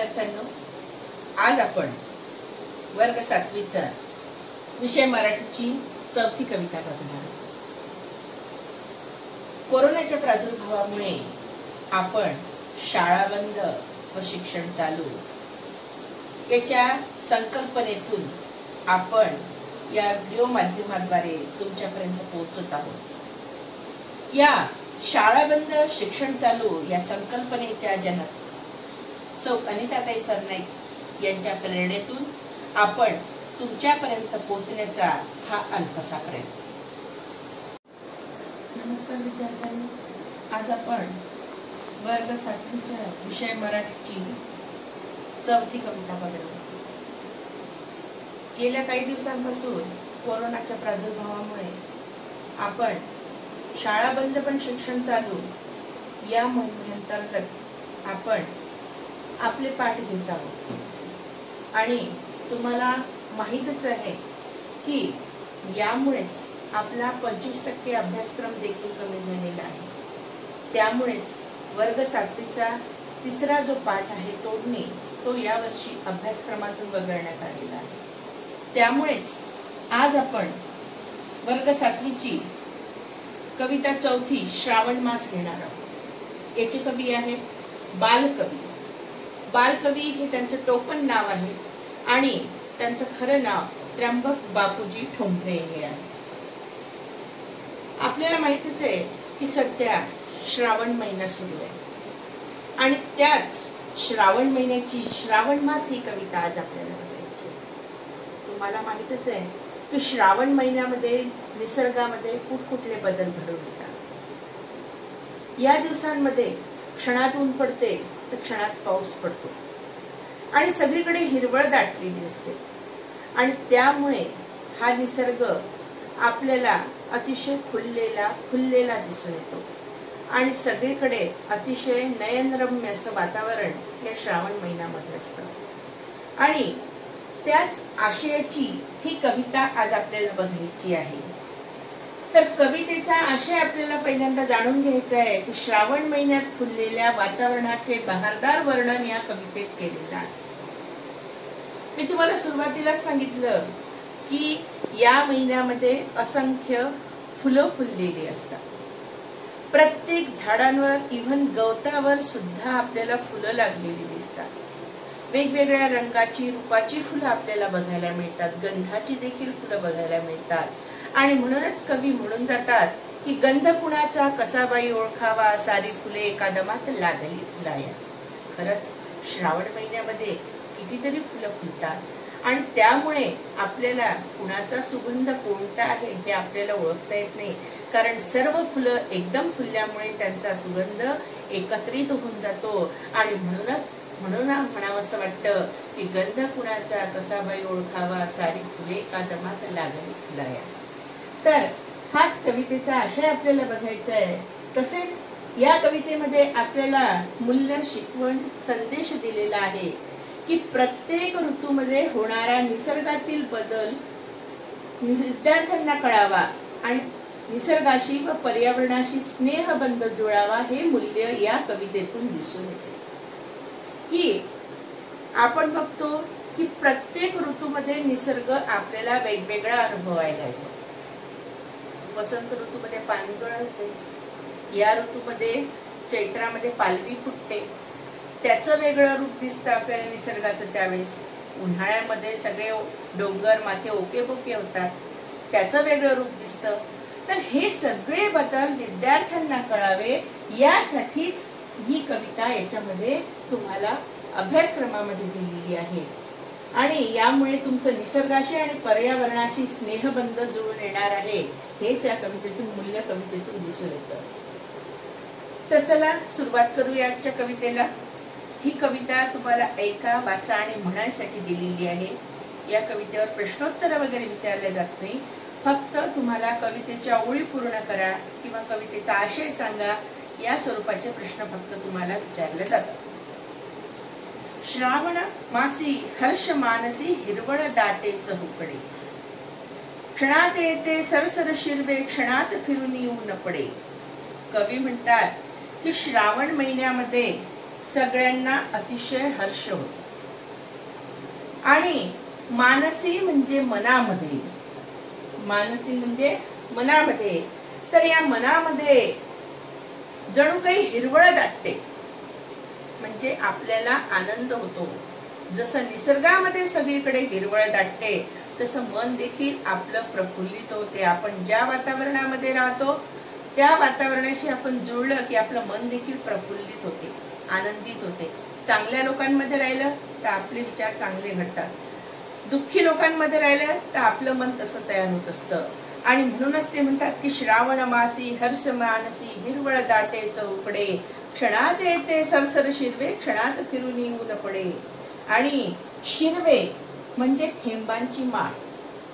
विद्यार्थ्यांनो, आज आपण वर्ग 7वीचा विषय मराठीची चौथी कविता बघणार आहोत। कोरोनाच्या प्रादुर्भावामुळे आपण शाळा बंद व शिक्षण चालू याच्या संकल्पनेतून आपण या व्हिडिओ माध्यमाद्वारे तुमच्यापर्यंत पोहोचत आहोत। या शाळा बंद शिक्षण चालू या संकल्पनेच्या जनक सौ अनिताताई सरनाईक यांच्या प्रेरणेतून आपण तुमच्यापर्यंत पोहोचण्याचा हा अल्पसा प्रयत्न। नमस्कार विद्यार्थ्यांनो, आज आपण वर्ग 7वीच्या विषय मराठीची चौथी कविता बघणार। गेल्या काही दिवसांपासून कोरोनाच्या प्रादुर्भावामुळे आपण शाळा बंद पण शिक्षण चालू या मोहिमेअंतर्गत आपण आपले पाठ घेत आहोत आणि तुम्हाला माहीतच आहे की यामुळेच आपला 25% अभ्यासक्रम देखील कमी झालेला आहे। त्यामुळेच वर्ग 7वीचा तिसरा जो पाठ आहे तोडणी तो यावर्षी अभ्यासक्रमातून वगळण्यात आलेला आहे। त्यामुळेच आज आपण वर्ग 7वीची कविता चौथी श्रावण मास घेणार आहोत। याचे कवी आहेत बालकवी। बालकवी हे त्यांचं टोपण नाव आहे आणि त्यांचं खरं नाव त्र्यंबक बापूजी ठोंबरे हे आहे। आपल्याला माहितीच आहे की सध्या श्रावण महिना सुरू आहे आणि त्याच श्रावण महिन्याची श्रावण मास ही कविता आज आपल्याला बघायची आहे। तुम्हाला माहितच आहे की श्रावण महिन्यामध्ये निसर्गामध्ये कुठकुठले बदल घडून येतात। या दिवसांमध्ये क्षणात ऊन पडते तर क्षणात पाऊस पडतो आणि सगळीकडे हिरवळ दाटलेली असते आणि त्यामुळे हा निसर्ग आपल्याला अतिशय खुललेला दिसून येतो आणि सगळीकडे अतिशय नयनरम्य असं वातावरण या श्रावण महिन्यामध्ये असतं आणि त्याच आशयाची ही कविता आज आपल्याला बघायची आहे। तर कवितेचा आशय आपल्याला पहिल्यांदा जाणून घ्यायचा आहे की श्रावण महिन्यात फुललेल्या वातावरणाचे बहारदार वर्णन या कवितेत केलेलं आहे। मी तुम्हाला सुरुवातीला सांगितलं की या महिन्यामध्ये असंख्य फुलं फुललेली असतात। प्रत्येक झाडांवर इव्हन गवतावर सुद्धा आपल्याला फुलं लागलेली दिसतात। वेगवेगळ्या रंगाची रूपाची फुलं आपल्याला बघायला मिळतात, गंधाची देखील फुलं बघायला मिळतात आणि म्हणूनच कवी म्हणून जातात की गंध कुणाचा कसा बाई ओळखावा, सारी फुले एकादमात लागली फुलाया। खरंच श्रावण महिन्यामध्ये कितीतरी फुलं फुलतात आणि त्यामुळे आपल्याला कुणाचा सुगंध कोणता आहे हे आपल्याला ओळखता येत नाही, कारण सर्व फुलं एकदम फुलल्यामुळे त्यांचा सुगंध एकत्रित होऊन जातो आणि म्हणून म्हणावंसं वाटतं की गंध कुणाचा कसा बाई ओळखावा, सारी फुले एकादमात लागली फुलाया। तर हाच कवितेचा आशय आपल्याला बघायचा आहे। तसेच या कवितेमध्ये आपल्याला मूल्य शिकवण संदेश दिलेला आहे की प्रत्येक ऋतूमध्ये होणारा निसर्गातील बदल विद्यार्थ्यांना कळावा आणि निसर्गाशी व पर्यावरणाशी स्नेहबंध जुळावा हे मूल्य या कवितेतून दिसून येते। की आपण बघतो की प्रत्येक ऋतूमध्ये निसर्ग आपल्याला वेगवेगळा अनुभवायला येतो। वसंत ऋतूमध्ये पाणी गळते, या ऋतूमध्ये चैत्रामध्ये पालवी फुटते, त्याचं वेगळं रूप दिसतं आपल्याला निसर्गाचं त्यावेळेस। उन्हाळ्यामध्ये सगळे डोंगर माथे ओके बोके होतात, त्याचं वेगळं रूप दिसतं। तर हे सगळे बदल विद्यार्थ्यांना कळावे यासाठीच ही कविता याच्यामध्ये तुम्हाला अभ्यासक्रमामध्ये दिलेली आहे आणि यामुळे तुमचं निसर्गाशी आणि पर्यावरणाशी स्नेहबंध जुळून येणार आहे हेच या कवितेतून मूल्य कवितेतून दिसून येतं। तर चला सुरुवात करूया आजच्या कवितेला। ही कविता तुम्हाला ऐका, वाचा आणि म्हणायसाठी दिलेली आहे। या कवितेवर प्रश्नोत्तर वगैरे विचारले जात नाही, फक्त तुम्हाला कवितेच्या ओळी पूर्ण करा किंवा कवितेचा आशय सांगा या स्वरूपाचे प्रश्न फक्त तुम्हाला विचारले जातात। श्रावण मासी हर्ष मानसी हिरवळ दाटे चहूकडे, क्षणात येते सरसर शिरवे क्षणात फिरून येऊ न पडे। कवी म्हणतात की श्रावण महिन्यामध्ये सगळ्यांना अतिशय हर्ष होतो. आणि मानसी म्हणजे मनामध्ये, मानसी म्हणजे मनामध्ये, तर या मनामध्ये जणू काही हिरवळ दाटते, म्हणजे आपल्याला आनंद होतो. जसं निसर्गामध्ये सगळीकडे हिरवळ दाटते तसं मन देखील आपलं प्रफुल्लित होते. आपण ज्या वातावरणामध्ये राहतो त्या वातावरणाशी आपण जुळलं की आपलं मन देखील प्रफुल्लित होते, आनंदित होते. चांगल्या लोकांमध्ये राहिलं तर आपले विचार चांगले घडतात, दुःखी लोकांमध्ये राहिलं तर आपलं मन तसं तयार होत असतं. आणि म्हणूनच ते म्हणतात की श्रावण मासी हर्ष मानसी हिरवळ दाटे चौकडे, क्षणात येते सरसर शिरवे क्षणात फिरून ऊन पडे. आणि शिरवे म्हणजे थेंबांची माळ.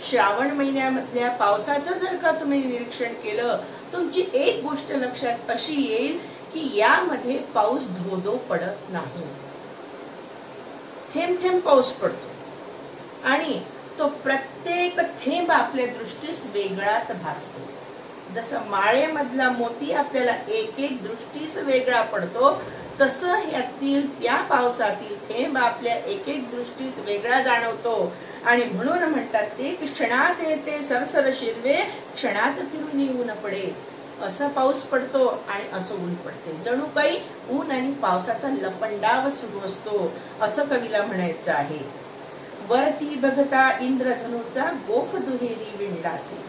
श्रावण महिन्यामधल्या पावसाचं जर का तुम्ही निरीक्षण केलं, तुमची एक गोष्ट लक्षात अशी येईल की यामध्ये पाऊस धो-धो पडत नाही, थेंब थेंब पाऊस पडतो आणि तो प्रत्येक थेंब आपल्या दृष्टीस वेगळाच भासतो. जसं माळेमधला मोती आपल्याला एक एक दृष्टीस वेगळा पडतो, तसं या पावसातील थेंब आपल्या एक एक दृष्टीस वेगळा जाणवतो. आणि म्हणून म्हणतात ते की क्षणात येते सरसर शिरवे क्षणात फिरून ऊन पडे. असं पाऊस पडतो आणि असं ऊन पडते, जणू काही ऊन आणि पावसाचा लपंडाव सुरू असतो, असं कवीला म्हणायचं आहे. वरती बघता इंद्रधनुचा गोफ दुहेरी विंडासे.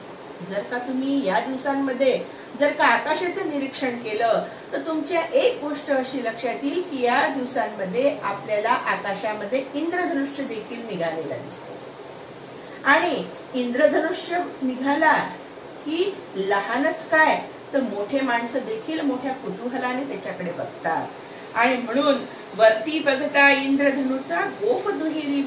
जर का तुम्ही या दिवसांमध्ये जर का आकाशाचं निरीक्षण केलं तर तुमच्या एक गोष्ट अशी लक्षात येईल की या दिवसांमध्ये आपल्याला आकाशामध्ये इंद्रधनुष्य देखील निघालेला दिसतो. आणि इंद्रधनुष्य निघाला की लहानच काय तर मोठे माणसं देखील मोठ्या कुतूहलाने त्याच्याकडे बघतात. आणि म्हणून वरती बघता इंद्रधनुचा गोफ दुहेरी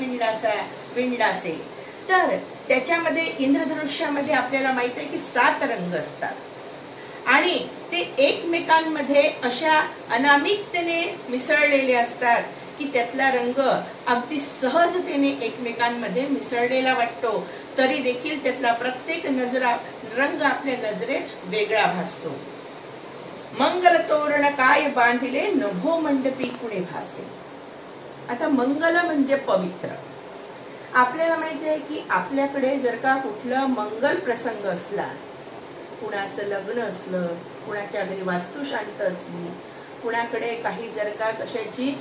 विंडलासे. तर त्याच्यामध्ये इंद्रधनुष्यामध्ये आपल्याला माहित आहे की 7 रंग असतात आणि ते एकमेकांमध्ये अशा अनामिकतेने मिसळलेले असतात की त्यातला रंग अगदी सहजतेने एकमेकांमध्ये मिसळलेला वाटतो, तरी देखील त्यातला प्रत्येक रंग आपल्या नजरेत वेगळा भासतो. मंगल तोरण काय बांधिले नभो मंडपी कुणे भासे. आता मंगल म्हणजे पवित्र. आपल्याला माहिती आहे की आपल्याकडे जर का कुठला मंगल प्रसंग असला, कुणाचं लग्न असलं, कुणाच्या घरी वास्तुशांत असली, कुणाकडे काही जर का कशाची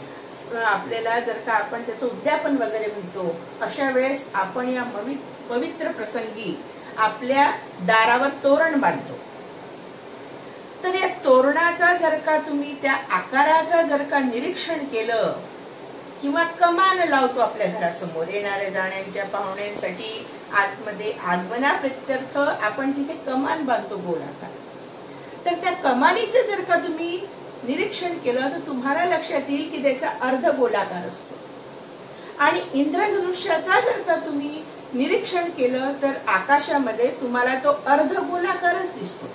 आपल्याला जर का आपण त्याचं उद्यापन वगैरे म्हणतो, अशा वेळेस आपण या पवित्र प्रसंगी आपल्या दारावर तोरण बांधतो. तर या तोरणाचा जर का तुम्ही त्या आकाराचा जर का निरीक्षण केलं किंवा कमान लावतो आपल्या घरासमोर येणाऱ्या जाण्याच्या पाहुण्यांसाठी आतमध्ये आगमनाप्रित्यर्थ आपण तिथे कमान बांधतो गोलाकार, तर त्या कमानीचं जर का तुम्ही निरीक्षण केलं तर तुम्हाला लक्षात येईल की त्याचा अर्ध गोलाकार असतो. आणि इंद्रधनुष्याचा जर का तुम्ही निरीक्षण केलं तर आकाशामध्ये तुम्हाला तो अर्ध गोलाकारच दिसतो,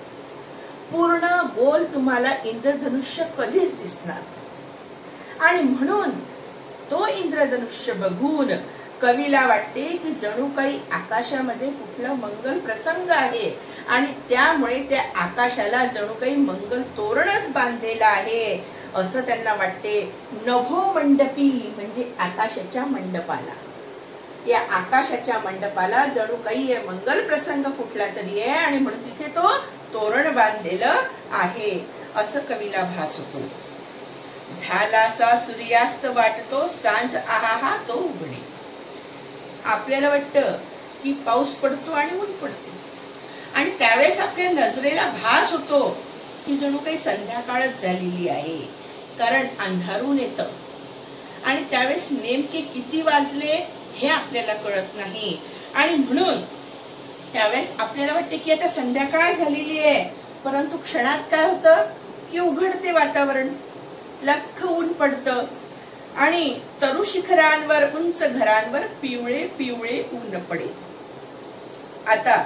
पूर्ण गोल तुम्हाला इंद्रधनुष्य कधीच दिसणार. आणि म्हणून तो इंद्रधनुष्य बघून कवीला वाटते की जणू काही आकाशामध्ये कुठला मंगल प्रसंग आहे आणि त्यामुळे त्या आकाशाला जणू काही मंगल तोरणच बांधलेलं आहे असं त्यांना वाटते. नभो मंडपी म्हणजे आकाशाच्या मंडपाला, या आकाशाच्या मंडपाला जणू काही मंगल प्रसंग कुठला तरी आहे आणि म्हणून तिथे तो तोरण बांधलेलं आहे असं कवीला भास होतो. झालासा सूर्यास्त वाटतो सांज आहा तो उघडे. आपल्याला वाटतं की पाऊस पडतो आणि ऊन पडते आणि त्यावेळेस आपल्या नजरेला भास होतो की जणू काही संध्याकाळच झालेली आहे, कारण अंधारून येतं आणि त्यावेळेस नेमके किती वाजले हे आपल्याला कळत नाही. आणि म्हणून त्यावेळेस आपल्याला वाटते की आता संध्याकाळ झालेली आहे, परंतु क्षणात काय होतं की उघडते वातावरण, लख्ख ऊन पडतं आणि तरु शिखरांवर उंच घरांवर पिवळे पिवळे ऊन पडे. आता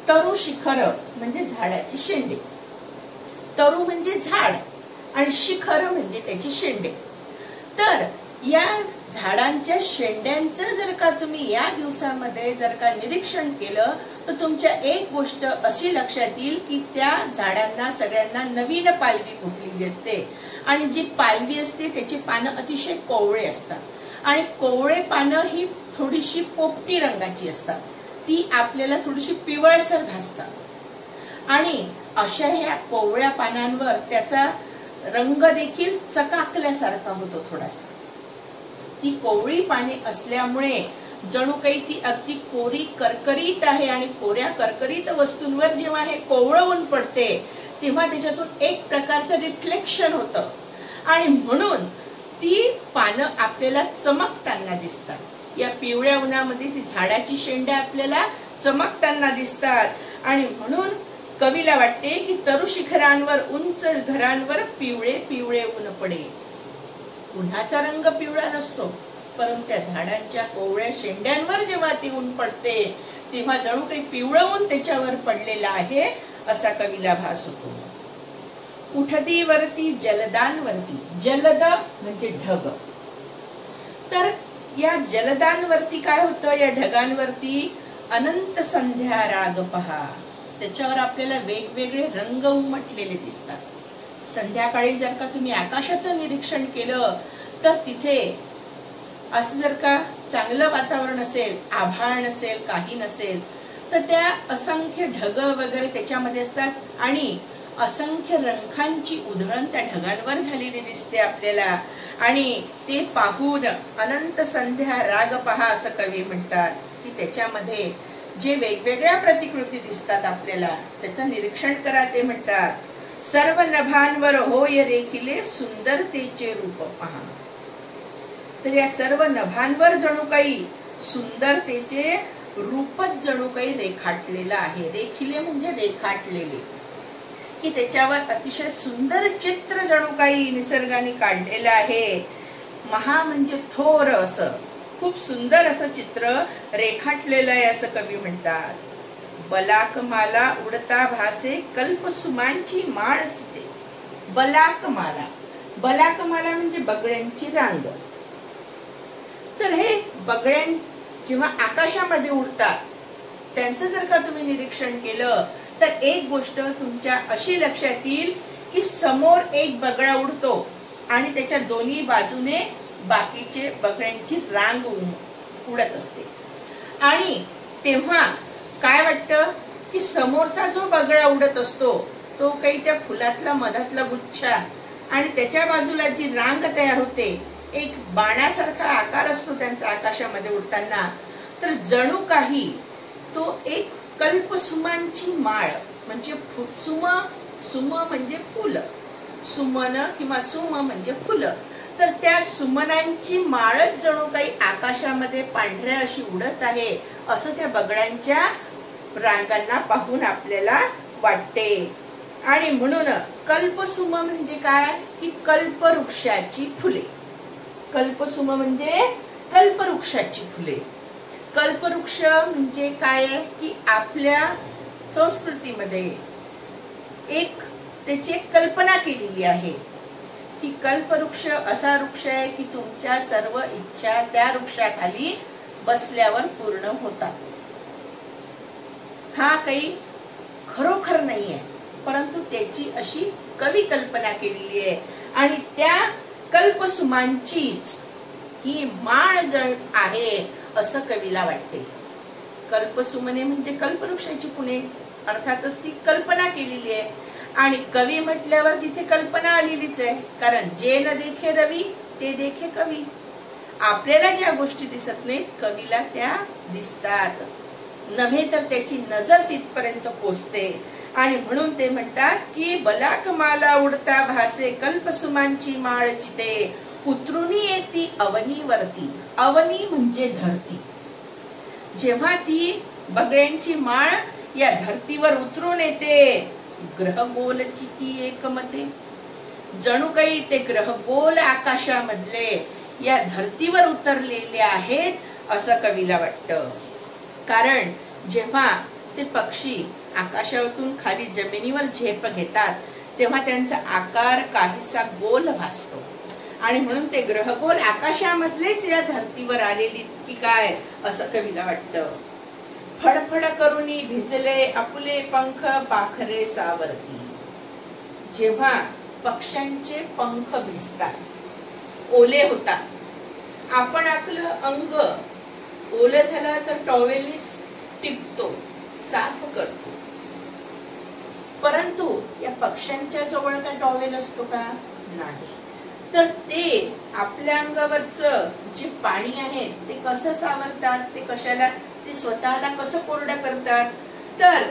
तरु शिखर म्हणजे झाडाची शेंडे, तरु म्हणजे झाड आणि शिखर म्हणजे त्याची शेंडे. तर या झाडांच्या शेंड्यांचं जर का तुम्ही या दिवसामध्ये जर का निरीक्षण केलं तर तुमच्या एक गोष्ट अशी लक्षात येईल की त्या झाडांना सगळ्यांना नवीन पालवी फुटलेली असते आणि जी पालवी असते त्याची पानं अतिशय कोवळे असतात आणि कोवळे पानं ही थोडीशी पोपटी रंगाची असतात, ती आपल्याला थोडीशी पिवळसर भासतात आणि अशा ह्या कोवळ्या पानांवर त्याचा रंग देखील चकाकल्यासारखा होतो थोडासा. ती कोवळी पाने असल्यामुळे जणू काही ती अगदी कोरी करकरीत आहे आणि कोऱ्या करकरीत वस्तूंवर जेव्हा हे कोवळं ऊन पडते तेव्हा त्याच्यातून एक प्रकारचं रिफ्लेक्शन होतं आणि म्हणून ती पानं आपल्याला चमकताना दिसतात. या पिवळ्या उन्हामध्ये ती झाडाची शेंड्या आपल्याला चमकताना दिसतात आणि म्हणून कवीला वाटते की तरु शिखरांवर उंच घरांवर पिवळे पिवळे ऊन पडे. उन्हाचा रंग पिवळा नसतो, परंतु त्या झाडांच्या कोवळ्या शेंड्यांवर जेव्हा ती ऊन पडते तेव्हा जणू काही पिवळं ऊन त्याच्यावर पडलेलं आहे असा कवीला भास होतो. उठती वरती जलदांवरती, जलद म्हणजे ढग. तर या जलदांवरती काय होतं, या ढगांवरती अनंत संध्या राग पहा, त्याच्यावर आपल्याला वेगवेगळे रंग उमटलेले दिसतात. संध्याकाळी जर का तुम्ही आकाशाचं निरीक्षण केलं तर तिथे असं जर का चांगलं वातावरण असेल, आभाळ नसेल, काही नसेल, तर त्या असंख्य ढग वगैरे त्याच्यामध्ये असतात आणि असंख्य रंगांची उधळण त्या ढगांवर झालेली दिसते आपल्याला आणि ते पाहून अनंत संध्या राग पहा असं कवी म्हणतात की त्याच्यामध्ये जे वेगवेगळ्या प्रतिकृती दिसतात आपल्याला त्याचं निरीक्षण करा. ते म्हणतात सर्व नभांवर होय रेखिले सुंदरतेचे रूप पहा. तर या सर्व नभांवर जणू काही सुंदरतेचे रूपच जणू काही रेखाटलेलं आहे. रेखिले म्हणजे रेखाटलेले, की त्याच्यावर अतिशय सुंदर चित्र जणू काही निसर्गाने काढलेलं आहे. महा म्हणजे थोर असं खूप सुंदर असं चित्र रेखाटलेलं आहे असं कवी म्हणतात. बलाकमाला उडता भासे कल्पसुमांची माळ चिते. बलाकमाला, बलाकमाला म्हणजे बगड्यांची रांग. तर हे बगड्यां जेव्हा आकाशामध्ये उडतात त्यांचं जर का तुम्ही निरीक्षण केलं तर एक गोष्ट तुमच्या अशी लक्षात येईल की समोर एक बगळा उडतो आणि त्याच्या दोन्ही बाजूने बाकीचे बगड्यांची रांग उडत असते आणि तेव्हा काय वाटतं की समोरचा जो बगळा उडत असतो तो काही त्या फुलातला मधातला गुच्छा आणि त्याच्या बाजूला जी रांग तयार होते, एक बाणासारखा आकार असतो त्यांचा आकाशामध्ये उडताना, तर जणू काही तो एक कल्पसुमांची माळ म्हणजे सुम, सुम म्हणजे फुल, सुमन किंवा सुम म्हणजे फुलं, तर त्या सुमनांची माळच जणू काही आकाशामध्ये पांढऱ्या अशी उडत आहे असं त्या बगड्यांच्या रांगांना पाहून आपल्याला वाटते. आणि म्हणून कल्पसुम म्हणजे काय की कल्पवृक्षाची फुले. कल्पसुम म्हणजे कल्पवृक्षाची फुले. कल्पवृक्ष म्हणजे काय की आपल्या संस्कृतीमध्ये एक त्याची कल्पना केलेली आहे की कल्पवृक्ष असा वृक्ष आहे की तुमच्या सर्व इच्छा त्या वृक्षाखाली बसल्यावर पूर्ण होतात. हा काही खरोखर नाहीये, परंतु त्याची अशी कवी कल्पना केलेली आहे आणि त्या कल्पसुमांचीच ही माळ जण आहे असं कवीला वाटते. कल्पसुमने म्हणजे कल्पवृक्षाची फुले, अर्थातच ती कल्पना केलेली आहे आणि कवी म्हटल्यावर तिथे कल्पना आलेलीच आहे, कारण जे न देखे रवी ते देखे कवी. आपल्याला ज्या गोष्टी दिसत नाहीत कवीला त्या दिसतात, नव्हे तर त्याची नजर तिथपर्यंत पोचते आणि म्हणून ते म्हणतात की बलाकमाला उडता भासे कल्पसुमांची माळ चिते उतरुनी येती अवनीवरती. अवनी म्हणजे धरती. जेव्हा ती बगड्यांची माळ या धरतीवर उतरून येते ग्रहगोलची ती एकमते, जणू काही ते ग्रहगोल आकाशामधले या धरतीवर उतरलेले आहेत असं कवीला वाटतं. कारण जेव्हा ते पक्षी आकाशातून खाली जमिनीवर झेप घेतात तेव्हा त्यांचा आकार काहीसा गोल भासतो आणि म्हणून ते ग्रहगोल आकाशामधलेच या धर्तीवर आलेली की काय असं कवीला वाटतं. फडफड करुनी भिजले आपुले पंख पाखरे सावरती. जेव्हा पक्ष्यांचे पंख भिजतात, ओले होतात, आपण आपलं अंग ओलं झालं तर टॉवेलनी टिपतो, साफ करतो. परंतु या पक्ष्यांच्या जवळ का टॉवेल असतो का? नाही. तर ते आपल्या अंगावरचं जे पाणी आहे ते कसं सावरतात, ते कशाला, ते स्वतःला कसं कोरडं करतात? तर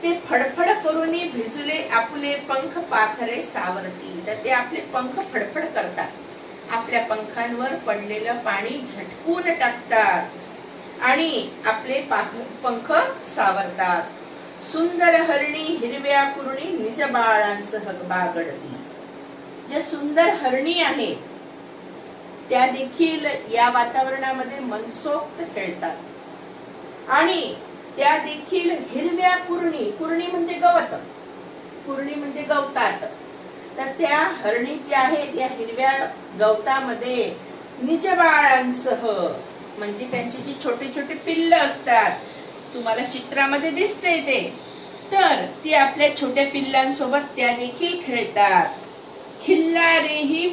ते फडफड करूनी भिजले आपुले पंख पाखरे सावरती. तर ते आपले पंख फडफड करतात, आपल्या पंखांवर पडलेलं पाणी झटकून टाकतात आणि आपले पंख सावरतात. सुंदर हरणी हिरव्या कुरणी निज बाळांसह बागडती. ज्या सुंदर हरणी आहेत त्या देखील या वातावरणामध्ये मनसोक्त खेळतात आणि त्या देखील हिरव्या कुरणी, कुरणी म्हणजे गवत, कुरणी म्हणजे गवतात, तर त्या हरणी ज्या आहेत या हिरव्या गवतामध्ये निज बाळांसह, म्हणजे त्यांची जी छोटे छोटे पिल्ल असतात, तुम्हाला चित्रामध्ये दिसते ते, तर ती आपल्या छोट्या पिल्लांसोबत त्या देखील खेळतात. खिल्लारे ही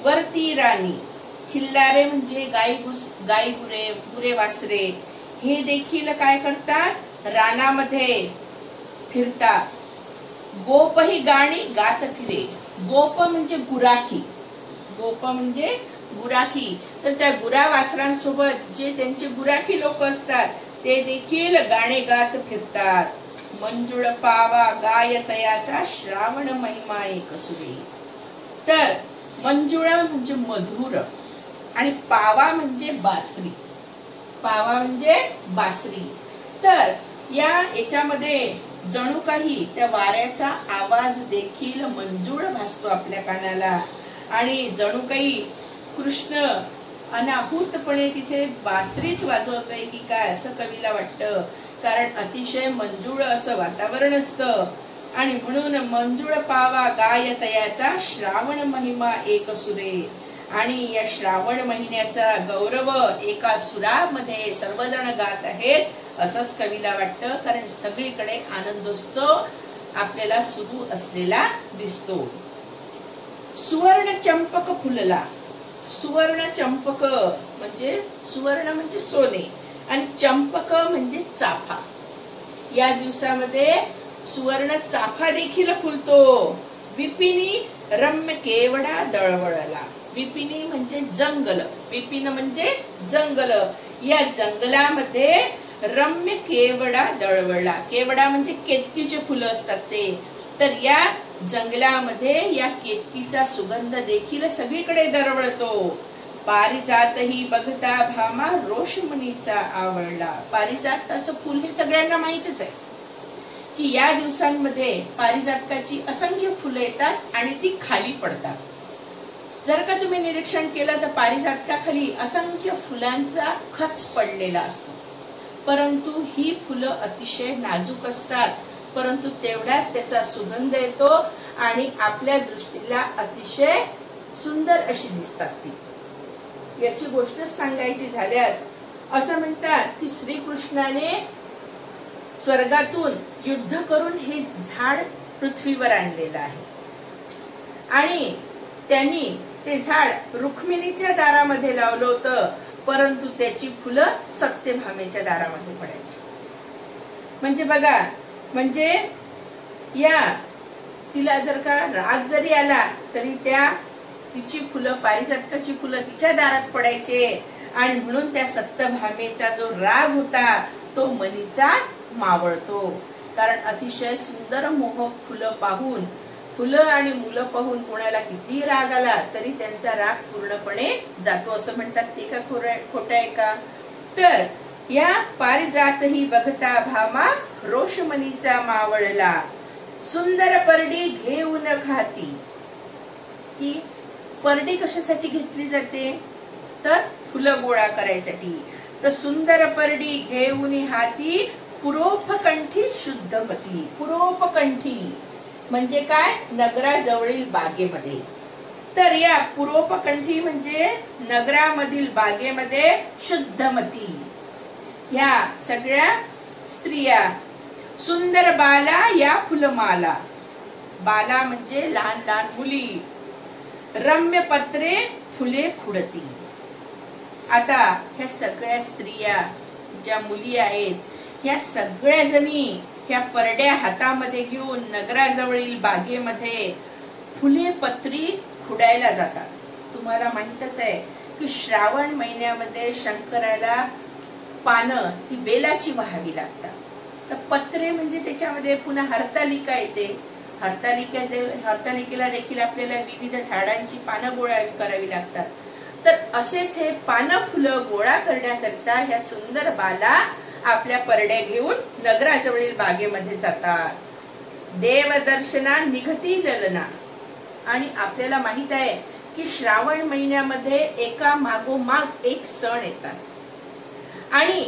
वरती राणी. खिल्लारे म्हणजे गाई गुरे वासरे, हे देखील काय करतात? रानामध्ये फिरतात. गोप ही गाणी गात फिरे. गोप म्हणजे गुराखी, गोप म्हणजे गुराखी, तर त्या गुरा वासरांसोबत जे त्यांचे गुराखी लोक असतात ते देखील गाणे गात फिरतात. मंजुळ पावा गाय तयाचा श्रावण महिमा एक सुरे. तर मंजुळ म्हणजे मधुर आणि पावा म्हणजे बासरी, पावा म्हणजे बासरी. तर याच्यामध्ये जणू काही त्या वाऱ्याचा आवाज देखील मंजूळ भासतो आपल्या कानाला आणि जणू काही कृष्ण अनाहूतपणे तिथे बासरीच वाजवतोय की काय असं कवीला वाटतं. कारण अतिशय मंजूळ असं वातावरण असतं आणि म्हणून मंजूळ पावा गाय तयाचा श्रावण महिमा एक सुरे. आणि या श्रावण महिन्याचा गौरव एका सुरामध्ये सर्वजण गात आहेत असंच कवीला वाटतं. कारण सगळीकडे आनंदोत्सव आपल्याला सुरू असलेला दिसतो. सुवर्ण चंपक फुलला. सुवर्ण चंपक म्हणजे सुवर्ण म्हणजे सोने आणि चंपक म्हणजे चाफा. या दिवसामध्ये सुवर्ण चाफा देखील फुलतो. विपिनी रम्य केवडा दळवळला. विपिनी म्हणजे जंगल, विपिन म्हणजे जंगल. या जंगलामध्ये रम्य केवडा दळवळला. केवडा म्हणजे केतकीचे फुलं असतात ते. तर या जंगलामध्ये या केतकीचा सुगंध देखील सगळीकडे दरवळतो. पारिजात ही बघता भामा रोषमुनीचा आवडला. पारिजाताचं फुल हे सगळ्यांना माहितच आहे की या दिवसांमध्ये पारिजातकाची असंख्य फुलं येतात आणि ती खाली पडतात. जर का तुम्ही निरीक्षण केलं तर पारिजातकाखाली असंख्य फुलांचा खच पडलेला असतो. परंतु ही फुलं अतिशय नाजूक असतात, परंतु तेवढाच त्याचा सुगंध येतो आणि आपल्या दृष्टीला अतिशय सुंदर अशी दिसतात ती. याची गोष्ट सांगायची झाल्यास असं म्हणतात की श्रीकृष्णाने स्वर्गातून युद्ध करून हे झाड पृथ्वीवर आणलेलं आहे आणि त्यांनी ते झाड रुक्मिणीच्या दारामध्ये लावलं होतं, परंतु त्याची फुलं सत्यभामेच्या दारामध्ये पडायची. म्हणजे बघा, म्हणजे या तिला जर का राग जरी आला तरी त्या तिची फुलं, पारिजातकाची फुलं तिच्या दारात पडायचे आणि म्हणून त्या सत्यभामेचा जो राग होता तो मनीचा मावळतो. कारण अतिशय सुंदर मोहक फुलं पाहून, फुलं आणि मुलं पाहून कोणाला किती राग आला तरी त्यांचा राग पूर्णपणे जातो असं म्हणतात. ते का खोटं आहे का? तर या पारिजात ही बघता भामा रोषमनीचा मावळला. सुंदर परडी घेऊन खाती. की परडी कशासाठी घेतली जाते? तर फुलं गोळा करायसाठी. तर सुंदर परडी घेऊन हाती पुरोपकंठी शुद्धमती. पुरोपकंठी म्हणजे काय? नगराजवळील बागेमध्ये. तर या पूर्वोपकंठी म्हणजे नगरामधील बागेमध्ये शुद्धमती ह्या सगळ्या स्त्रिया, सुंदर बाला या फुलमाला, बाला म्हणजे लहान लहान मुली, रम्य पत्रे फुले खुडती. आता ह्या सगळ्या स्त्रिया ज्या मुली आहेत, ह्या सगळ्या जणी ह्या परड्या हातामध्ये घेऊन नगराजवळील बागेमध्ये फुले पत्री खुडायला जातात. तुम्हाला माहितच आहे की श्रावण महिन्यामध्ये शंकराला पानं ही बेलाची व्हावी लागतात. तर पत्रे म्हणजे त्याच्यामध्ये पुन्हा हरतालिका येते. हरतालिकेला देखील आपल्याला विविध झाडांची पानं गोळा करावी लागतात. तर असेच हे पानं फुलं गोळा करण्याकरता ह्या सुंदर बाला आपल्या परड्या घेऊन नगराजवळील बागेमध्ये जातात. देवदर्शना निघती ललना. आणि आपल्याला माहित आहे की श्रावण महिन्यामध्ये एका मागोमाग एक सण येतात आणि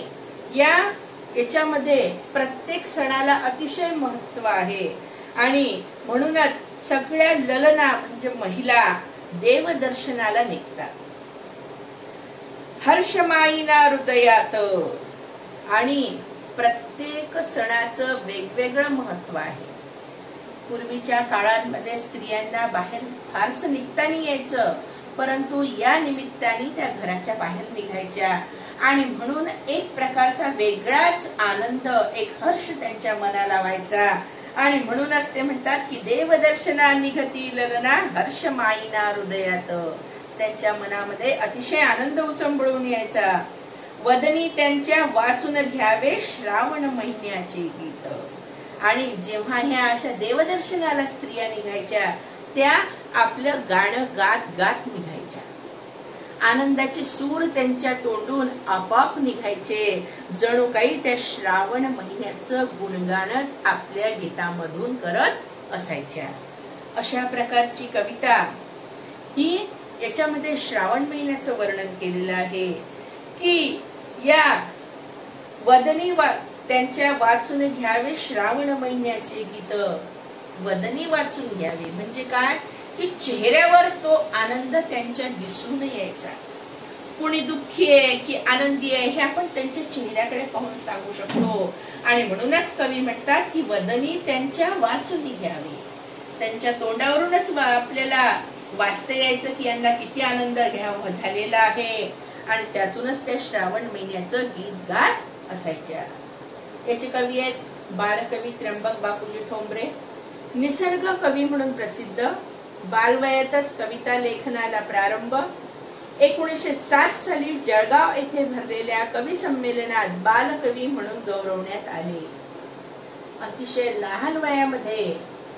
याच्यामध्ये प्रत्येक सणाला अतिशय महत्व आहे. आणि म्हणूनच सगळ्या ललना म्हणजे महिला देवदर्शनाला निघतात. हर्षमाईना हृदयात. आणि प्रत्येक सणाचं वेगवेगळं महत्व आहे. पूर्वीच्या काळांमध्ये स्त्रियांना बाहेर फारसं निघता नाही यायचं, परंतु या निमित्ताने त्या घराच्या बाहेर निघायच्या आणि म्हणून एक प्रकारचा वेगळाच आनंद, एक हर्ष त्यांच्या मनाला व्हायचा. आणि म्हणूनच ते म्हणतात की देवदर्शना निघती ललना हर्षमाईना हृदयात. त्यांच्या मनामध्ये अतिशय आनंद उचंबळून यायचा. वदनी त्यांच्या वाचून घ्यावे श्रावण महिन्याचे गीत. आणि जेव्हा ह्या अशा देवदर्शनाला स्त्रिया निघायच्या, त्या आपलं गाणं गात गात निघायच्या. आनंदाचे सूर त्यांच्या तोंडून आपाप निघायचे, जणू काही त्या श्रावण महिन्याचं गुणगानच आपल्या गीतामधून करत असायच्या. अशा प्रकारची कविता ही याच्यामध्ये श्रावण महिन्याचं वर्णन केलेलं आहे की या वदनी त्यांच्या वाचून घ्यावे श्रावण महिन्याचे गीत. वदनी वाचून घ्यावे म्हणजे काय की चेहऱ्यावर तो आनंद त्यांच्या दिसून यायचा. कुणी दुःखी आहे की आनंदी आहे हे आपण त्यांच्या चेहऱ्याकडे पाहून सांगू शकतो. आणि म्हणूनच कवी म्हणतात की वदनी त्यांच्या वाचून घ्यावे. त्यांच्या तोंडावरूनच आपल्याला वाचता यायचं की यांना किती आनंद घ्यावा झालेला आहे. आणि त्यातूनच त्या श्रावण महिन्याचं गीत गात असायच्या. याचे कवी आहेत बालकवी त्र्यंबक बापूजी ठोंबरे. निसर्ग कवी म्हणून प्रसिद्ध. बालवयातच कविता लेखनाला प्रारंभ. 1907 साली जळगाव येथे भरलेल्या कवी संमेलनात बालकवी म्हणून गौरवण्यात आले. अतिशय लहान वयामध्ये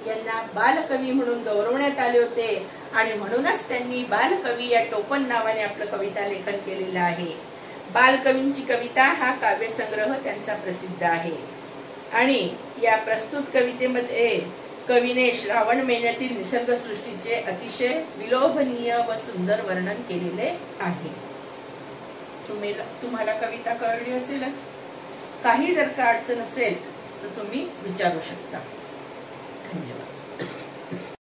यांना बालकवी म्हणून गौरवण्यात आले होते आणि म्हणूनच त्यांनी बालकवी या टोपण नावाने आपलं कविता लेखन केलेलं आहे. बालकवींची कविता हा काव्यसंग्रह त्यांचा प्रसिद्ध आहे. आणि या प्रस्तुत कवितेमध्ये कवीने श्रावण महिन्यातील निसर्गसृष्टीचे अतिशय विलोभनीय व सुंदर वर्णन केलेले आहे. तुम्हाला कविता कळली असेलच. काही जर का अडचण असेल तर तुम्ही विचारू शकता. धन्यवाद.